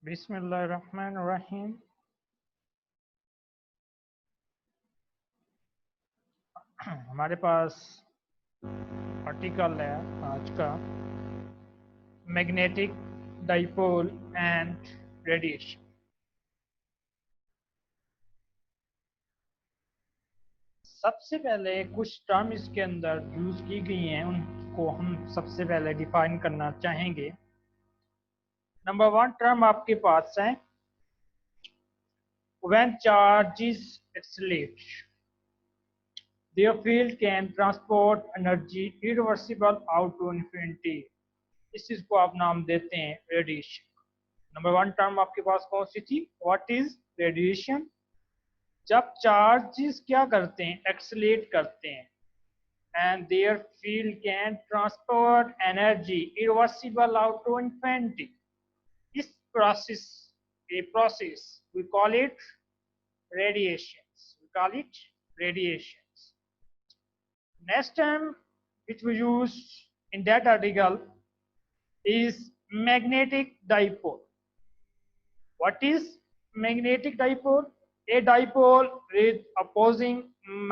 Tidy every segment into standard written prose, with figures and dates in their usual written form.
बिस्मिल्लाहिर्रहमानिर्रहीम। हमारे पास आर्टिकल है आज का, मैग्नेटिक डाइपोल एंड रेडिएशन। सबसे पहले कुछ टर्म इसके अंदर यूज की गई हैं, उनको हम सबसे पहले डिफाइन करना चाहेंगे। नंबर वन टर्म आपके पास है when charges accelerate their field can transport energy irreversible out to infinity। इस चीज को आप नाम देते हैं रेडिएशन। नंबर वन टर्म आपके पास कौन सी थी? What is radiation? जब चार्जेस क्या करते हैं? एक्सीलरेट करते हैं and their field can transport energy irreversible out to infinity। इस process a process we call it radiations। Next term which we use in that article is magnetic dipole। What is magnetic dipole? A dipole with opposing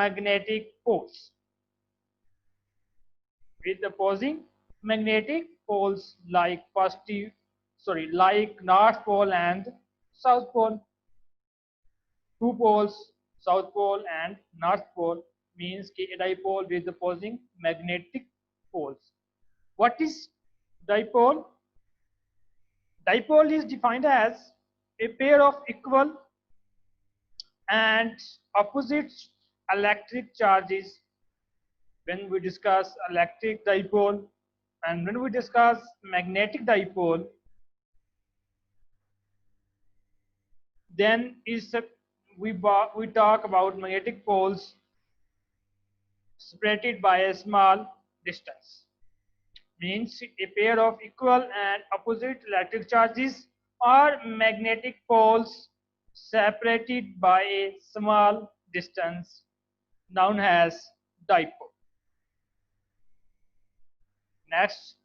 magnetic poles. With opposing magnetic poles like like North Pole and South Pole. Two poles, South Pole and North Pole, means a dipole with opposing magnetic poles. What is dipole? Dipole is defined as a pair of equal and opposite electric charges. When we discuss electric dipole and when we discuss magnetic dipole, then we talk about magnetic poles separated by a small distance. Means a pair of equal and opposite electric charges or magnetic poles separated by a small distance, known as dipole. Next,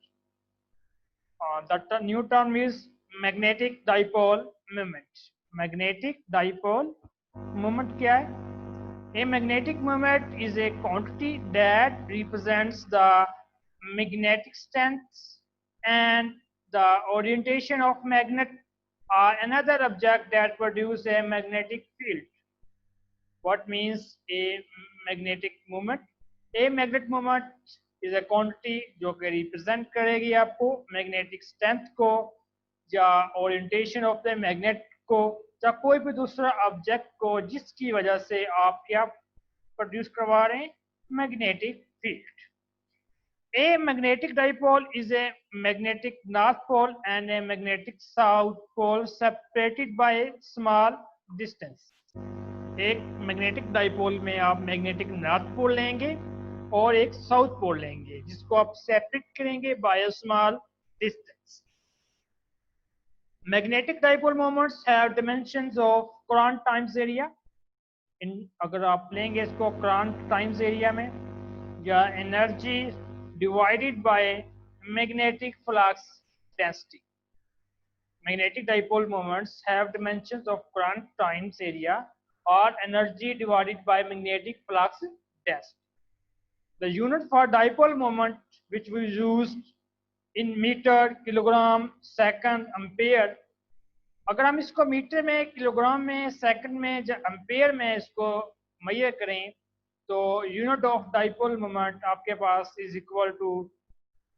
the new term is magnetic dipole moment। Magnetic dipole moment क्या है? A magnetic moment is a quantity that represents the magnetic strength and the orientation of magnet or another object that produce a magnetic field। What means a magnetic moment? A magnetic moment is a quantity जो कि represent करेगी आपको magnetic strength को या orientation of the magnet को या कोई भी दूसरा ऑब्जेक्ट को जिसकी वजह से आप क्या प्रोड्यूस करवा रहे हैं? Magnetic field. A magnetic dipole is a magnetic north pole and a magnetic south pole separated by a small distance। एक मैग्नेटिक डाइपोल में आप मैग्नेटिक नॉर्थ पोल लेंगे और एक साउथ पोल लेंगे जिसको आप सेपरेट करेंगे by a small distance. Magnetic dipole moments have dimensions of current times area. अगर आप लेंगे इसको कॉन्ट टाइम्स एरिया में, या energy divided by magnetic flux density। Magnetic dipole moments have dimensions of current times area or energy divided by magnetic flux density। The unit for dipole moment which we use in meter, kilogram, second, ampere। अगर हम इसको metre में, kilogram में, second में या ampere में इसको major करें तो यूनिट ऑफ डाइपोल मोमेंट आपके पास is equal to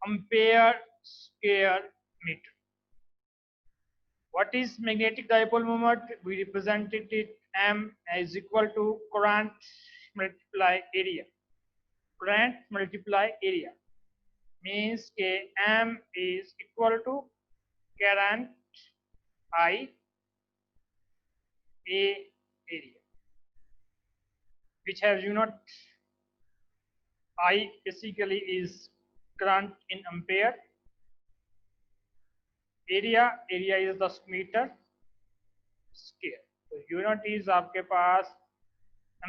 ampere square metre. What is magnetic dipole moment? We represented it M is equal to current multiply area। Current multiply area means के M is equal to current I A area, which has unit I basically is current in ampere, area is the meter square। तो unit is आपके पास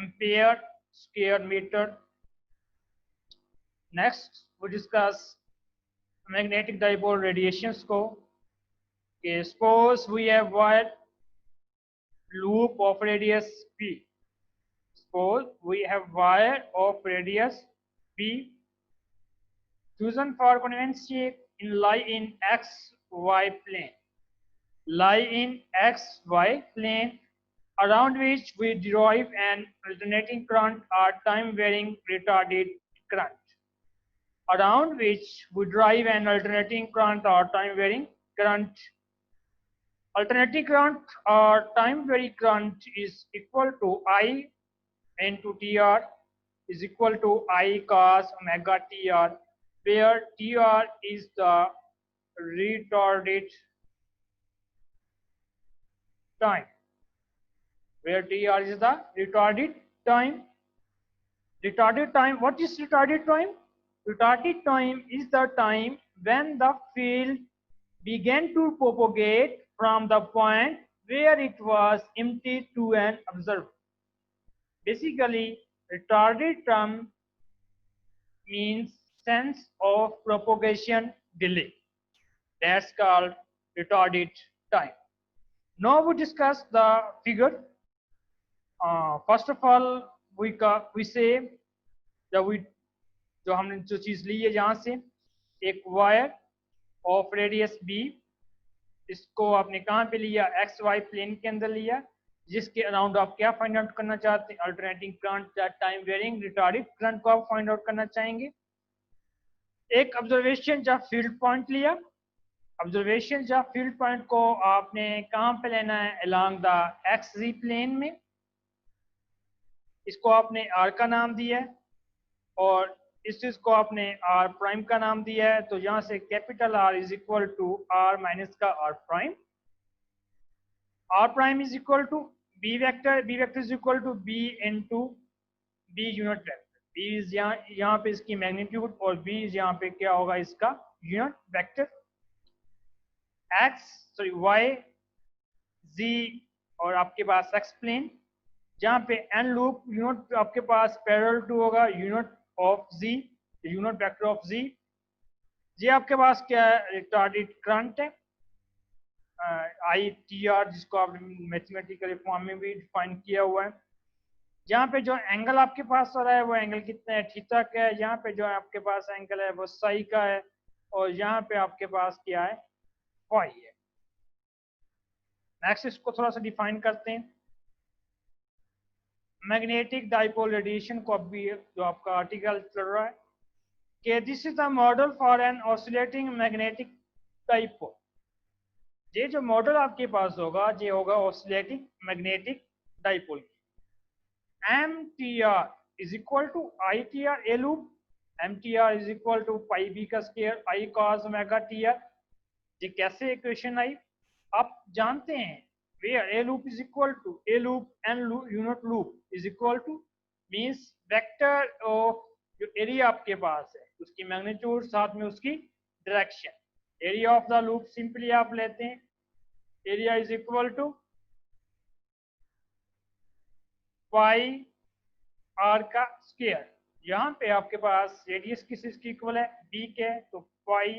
ampere square metre. Next वो discuss magnetic dipole radiations को Okay, suppose we have wire loop of radius p. Suppose we have wire of radius p. Chosen for convenience sake lie in xy plane. Lie in xy plane around which we derive an alternating current or time varying retarded current. Around which we derive an alternating current or time varying current. Alternating current or time varying current is equal to I into TR is equal to I cos omega TR, where TR is the retarded time. Where TR is the retarded time. Retarded time, what is retarded time? Retarded time is the time when the field began to propagate from the point where it was empty to an observer. Basically, retarded time means sense of propagation delay. That's called retarded time. Now we discuss the figure. First of all, we say that we जो हमने जो चीज ली है जहां से एक wire of radius B, इसको आपने कहां पे लिया, एक्स वाई प्लेन के अंदर लिया, जिसके अराउंड आप क्या फाइंड आउट करना चाहते हैं, अल्टरनेटिंग करंट या टाइम वेरिंग रिटार्डेड करंट को आप फाइंड आउट करना चाहेंगे। एक ऑब्जर्वेशन या फील्ड पॉइंट लिया, ऑब्जर्वेशन या फील्ड पॉइंट को आपने कहां पे लेना है, along the x z plane में, इसको आपने आर का नाम दिया है और इस चीज को आपने आर प्राइम का नाम दिया है। तो यहां से capital R is equal to R minus का R prime, R prime is equal to B vector is equal to B into B unit vector. B is यहाँ पे इसकी मैग्नीट्यूड और बी इज यहाँ पे क्या होगा, इसका यूनिट वेक्टर। वाई जी और आपके पास एक्स प्लेन, जहाँ पे एन लूप यूनिट आपके पास पैरेलल टू होगा unit of G, unit vector of G. ये आपके पास क्या है, रिटार्डेड करंट है, आई टी आर, जिसको आपने मैथमेटिकल फॉर्म में भी डिफाइन किया हुआ है। यहाँ पे जो एंगल आपके पास हो रहा है वो एंगल कितना है, थीटा का है। यहाँ पे जो आपके पास एंगल है वो साई का है और यहाँ पे आपके पास क्या है, फाई है। नेक्स्ट इसको थोड़ा सा डिफाइन करते हैं। मैग्नेटिक डाइपोल रेडिएशन को अभी जो आपका आर्टिकल चल रहा है कि this is the model for an oscillating magnetic dipole. ये जो मॉडल आपके पास होगा ये होगा oscillating magnetic dipole. M T R is equal to I T R A loop, M T R is equal to pi B का square I cos omega T R. ये कैसे इक्वेशन आई, आप जानते हैं, where a loop is equal to a loop and unit loop is equal to means vector of जो area आपके पास है उसकी मैग्नीट्यूड साथ में उसकी direction. Area of the loop simply आप लेते हैं, area is equal to pi R का स्क्वायर। यहाँ पे आपके पास रेडियस किस इसकी इक्वल है, बी के, तो पाई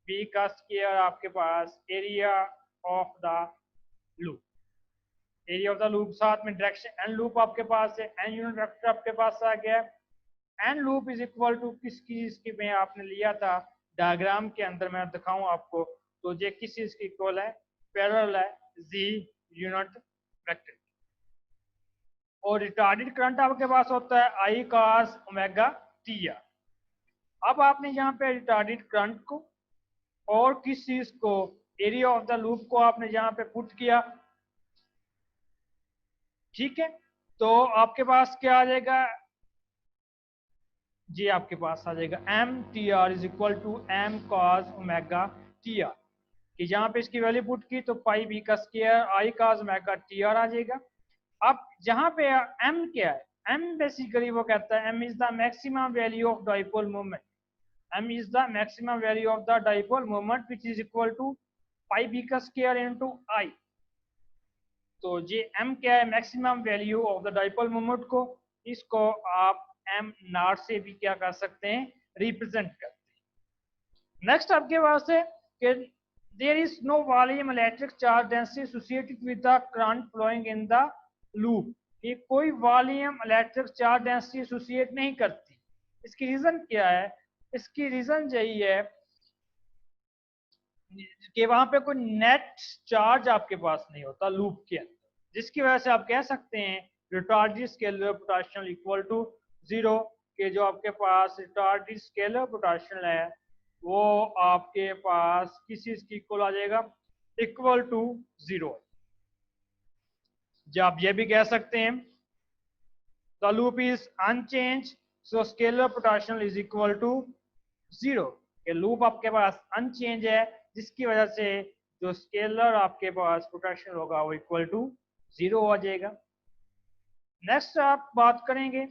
बी का स्क्वायर आपके पास area of the loop. Area of the loop साथ में डायरेक्शन एन लूप आपके पास है, एन यूनिट वेक्टर आपके पास आ गया। N loop is equal to किस चीज की में आपने लिया था डायग्राम के अंदर, मैं दिखाऊं आपको, तो ये किस चीज की इक्वल है, पैरेलल है जी यूनिट वेक्टर। और रिटार्डेड करंट आपके पास होता है आई कॉस ओमेगा टी आर। अब आपने यहाँ पे रिटार्डेड करंट को और किस चीज को, एरिया ऑफ द लूप को आपने यहाँ पे पुट किया, ठीक है। तो आपके पास क्या आ जाएगा, जी आपके पास आ जाएगा M T R is equal to M cos omega T R, कि जहां पे इसकी वैल्यू पुट की तो पाई बी का square I cos omega T R आ जाएगा। अब जहां पे एम क्या है, एम बेसिकली वो कहता है M is the maximum value of dipole moment, M is the maximum value of the dipole moment which is equal to pi B का स्क्वायर इनटू आई। तो ये एम क्या है, maximum value of the dipole moment को, इसको आप am not से भी क्या कर सकते हैं, रिप्रेजेंट करते हैं। नेक्स्ट आपके पास है कि there is no volume electric charge density associated with the current flowing in the loop. ये कोई volume electric charge density associate नहीं करती। इसकी रीजन क्या है? इसकी रीजन यही है कि वहां पे कोई नेट चार्ज आपके पास नहीं होता लूप के अंदर, जिसकी वजह से आप कह सकते हैं retarded scalar potential equal to zero, के जो आपके पास रिटार्डेड स्केलर पोटेंशियल है वो आपके पास किस चीज की इक्वल आ जाएगा? Equal to zero. जब आप ये भी कह सकते हैं the loop is unchanged so scalar potential is equal to zero, ये लूप आपके पास अनचेंज है जिसकी वजह से जो स्केलर आपके पास पोटेंशियल होगा वो इक्वल टू जीरो हो जाएगा। नेक्स्ट आप बात करेंगे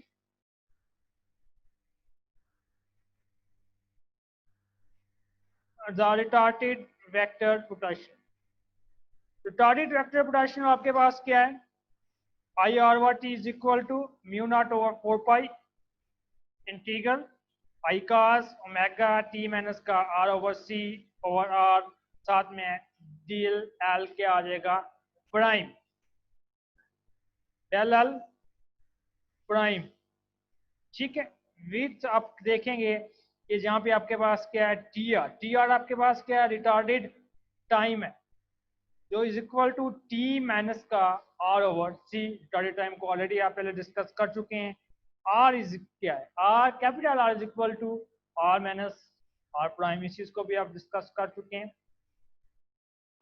the retarded vector potential. Retarded vector potential आपके पास क्या है? I R what is equal to mu naught over 4 pi integral I cos omega T minus का R over C over R, साथ में डेल एल क्या आ जाएगा? Prime, del L prime. ठीक है, विथ आप देखेंगे कि जहां पे आपके पास क्या है? टी आर आपके पास क्या है? रिटार्डेड टाइम है जो is equal to T minus का R over C. Retarded time को ऑलरेडी आप पहले डिस्कस कर चुके हैं। आर इज क्या है? R capital R is equal to R minus R prime, इस चीज को भी आप डिस्कस कर चुके हैं।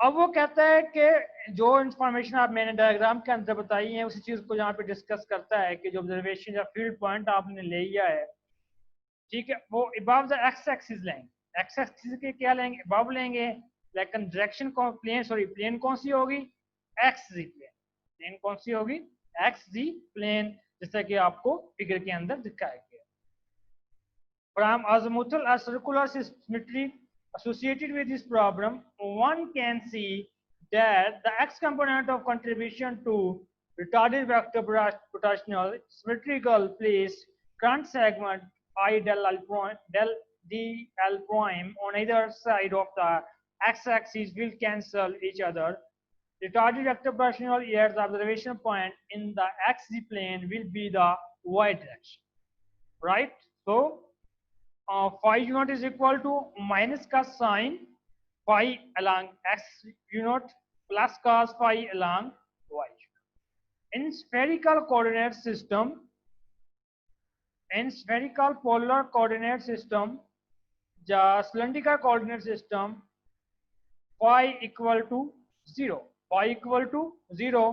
अब वो कहता है कि जो इंफॉर्मेशन आप मैंने डायग्राम के अंदर बताई है उसी चीज को यहाँ पे डिस्कस करता है कि जो ऑब्जर्वेशन या फील्ड पॉइंट आपने ले लिया है, ठीक है, वो अबव द एक्स एक्सिस लेंगे। एक्स एक्सिस के क्या लेंगे? अबव लेंगे, लेकिन डायरेक्शन कौन प्लेन सॉरी प्लेन कौन सी होगी? X z plane. प्लेन कौन सी होगी? एक्स जी प्लेन, जैसा कि आपको फिगर के अंदर दिखाया गया। From azimuthal or circular symmetry associated with this problem, one can see that the x component of contribution to retarded vector potential symmetrical place current segment I del L prime, del D L prime on either side of the x-axis will cancel each other. Retarded vector potential at the observation point in the xz plane will be the y direction, right? So phi unit is equal to minus cos sine phi along x unit plus cos phi along y. In spherical coordinate system, in spherical polar coordinate system, the cylindrical coordinate system, phi equal to 0, phi equal to 0।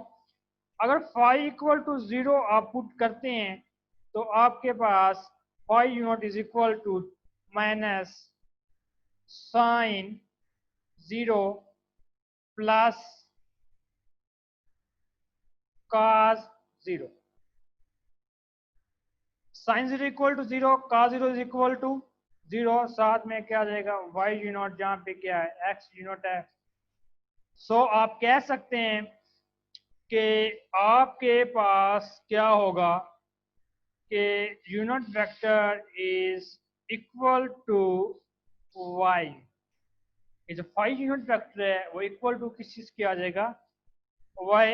अगर phi equal to 0 आप put करते हैं तो आपके पास phi unit is equal to minus sine 0 plus cos 0। Sine 0 equal to 0, cos 0 is equal to 0, साथ में क्या आ जाएगा? y यूनिट, जहाँ पे क्या है? x यूनिट है। सो आप कह सकते हैं कि आपके पास क्या होगा कि unit vector is equal to y। ये जो फाई यूनिट वेक्टर है वो इक्वल टू किस चीज की आ जाएगा? y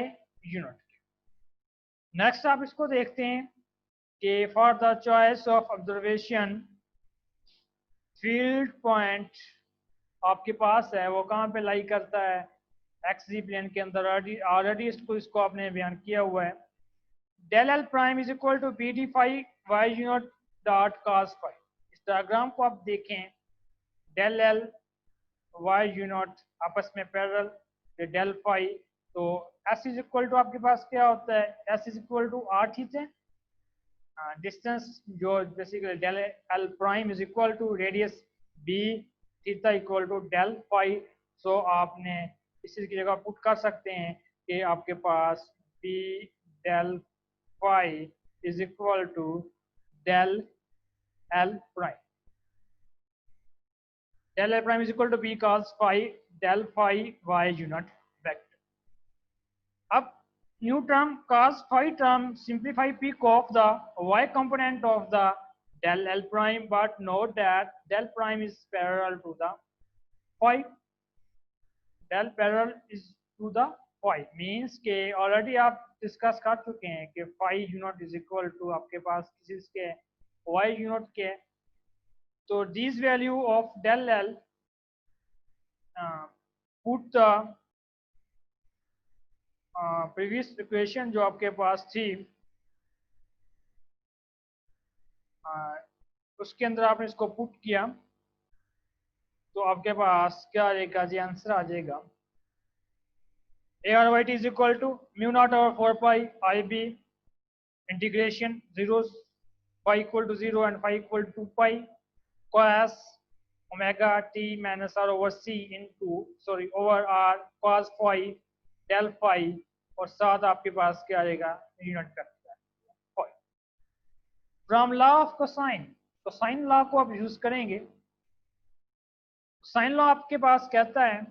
unit. नेक्स्ट आप इसको देखते हैं कि for the choice of observation field point आपके पास है वो कहाँ पे लाई करता है? एक्स जी प्लेन के अंदर। ऑलरेडी इसको आपने बयान किया हुआ है। Del L prime is equal to B D phi Y unit dot cos phi. इस डायग्राम को आप देखें, डेल एल वाई यूनिट आपस में parallel, del phi, so S is equal to आपके पास क्या होता है? S is equal to R theta, distance जो basically del L prime is equal to radius B theta equal to del phi. So आपने इस चीज की जगह पुट कर सकते हैं कि आपके पास B del phi is equal to del L prime. Del L prime is equal to B cos phi del phi y unit vector. अब new term cos phi term simplify peak of the y component of the del L prime, but note that del prime is parallel to the phi. del parallel is to the phi, means के already आप discuss कर चुके हैं कि phi unit is equal to आपके पास किसी के y unit के, तो this value of del l put the previous equation जो आपके पास थी उसके अंदर आपने इसको पुट किया तो आपके पास क्या आ जाएगा जी, आंसर आ जाएगा a और y is equal to mu naught over 4 pi I b integration 0 phi equal to 0 and phi equal to 2 pi cos omega t minus r over c into over r cos phi del phi और साथ आपके पास क्या आएगा unit vector from law of cosine, cosine law को आप use करेंगे। Sign law आपके पास कहता है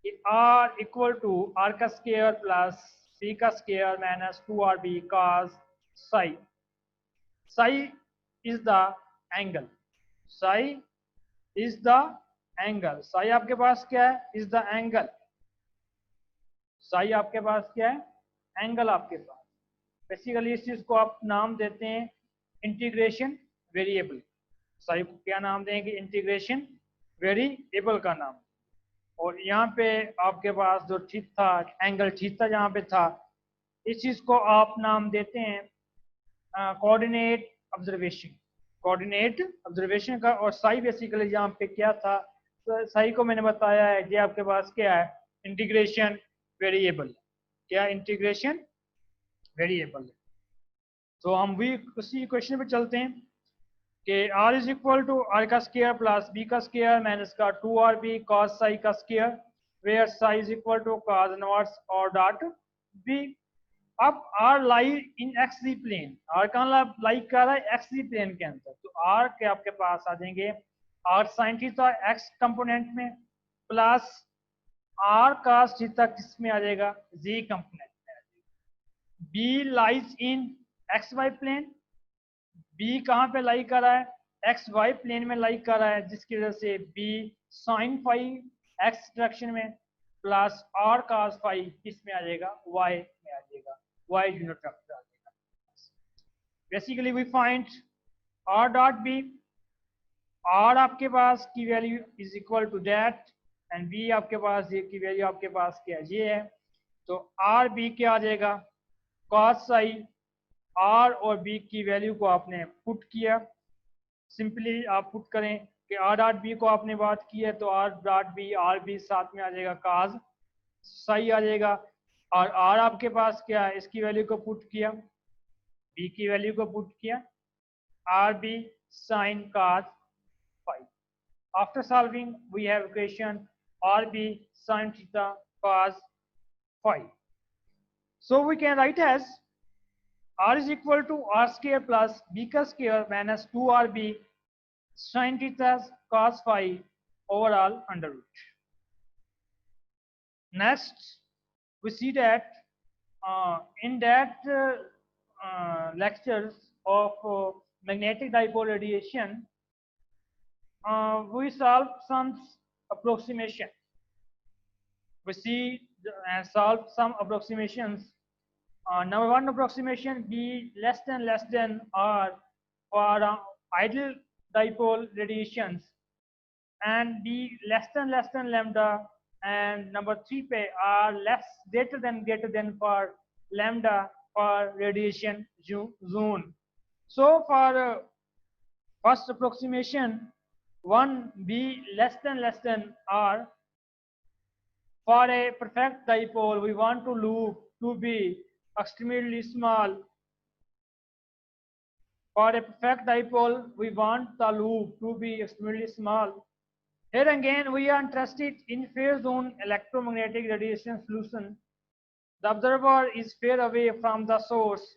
कि r इक्वल टू r का स्क्वायर प्लस c का square minus 2rb cos psi, psi is the angle, psi is the angle, psi आपके पास क्या है, इज द एंगल, psi आपके पास क्या है, एंगल आपके पास। बेसिकली इस चीज को आप नाम देते हैं इंटीग्रेशन वेरिएबल, psi को क्या नाम देंगे, इंटीग्रेशन वेरिएबल का नाम। और यहाँ पे आपके पास जो थीटा, एंगल थीटा जहाँ पे था, इस चीज को आप नाम देते हैं कोऑर्डिनेट ऑब्जर्वेशन, कोऑर्डिनेट ऑब्जर्वेशन का। और साई बेसिकली यहाँ पे क्या था, तो साई को मैंने बताया है कि आपके पास क्या है, इंटीग्रेशन वेरिएबल, क्या इंटीग्रेशन वेरिएबल। तो हम भी उसी क्वेश्चन पे चलते हैं कि r is equal to r का स्क्वायर प्लस b का स्क्वायर माइनस का 2rb cos psi का square, where psi is equal to cos inverse R dot b। अब r lie in xz plane, r कहाँ लाई कर रहा है, xz प्लेन के अंदर, तो r के आपके पास आ जाएंगे r sin theta x component में प्लस r cos थीटा किस में आ जाएगा, z कंपोनेंट में आ जाएगा। b lies in xy plane, b कहाँ पे लाई कर रहा है, एक्स वाई प्लेन में लाई कर रहा है, जिसकी वजह से b sine phi x direction में प्लस r cos फाई किस में आ जाएगा, y में आ जाएगा, y यूनिट वेक्टर आ जाएगा। Basically we find r dot b, r आपके पास की value is equal to that and b आपके पास ये की वैल्यू आपके पास क्या ये है, तो r b क्या आ जाएगा, cos psi, r और b की वैल्यू को आपने पुट किया, सिंपली आप पुट करें कि r डॉट b को आपने बात की है तो r dot b r b साथ में आ जाएगा cos psi आ जाएगा, और r आपके पास क्या है, इसकी वैल्यू को पुट किया, b की वैल्यू को पुट किया, r b sin cos phi। After solving we have equation r b sin theta cos phi, so we can write as r is equal to r square plus b का square minus 2rb sin theta cos phi overall under root। Next we see that in that lectures of magnetic dipole radiation we solve some approximation, we see solve some approximations. Number one approximation, b less than r for ideal dipole radiations, and b less than lambda, and number 3 पे r greater than for lambda for radiation zone. So for first approximation, 1b less than r, for a perfect dipole we want to loop to be extremely small. For a perfect dipole we want the loop to be extremely small. Here again we are interested in phase zone electromagnetic radiation solution. The observer is far away from the source.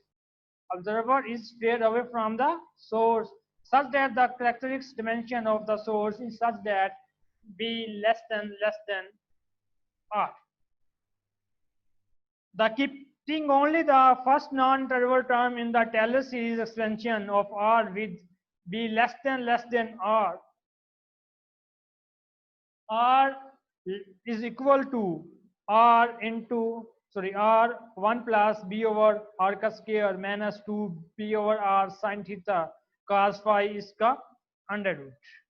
Observer is far away from the source such that the characteristic dimension of the source is such that b less than r. The keeping only the first non-trivial term in the Taylor series expansion of r with b less than r is equal to r into sorry r1 plus b over r का square minus 2 b over r sin theta cos phi इसका under root.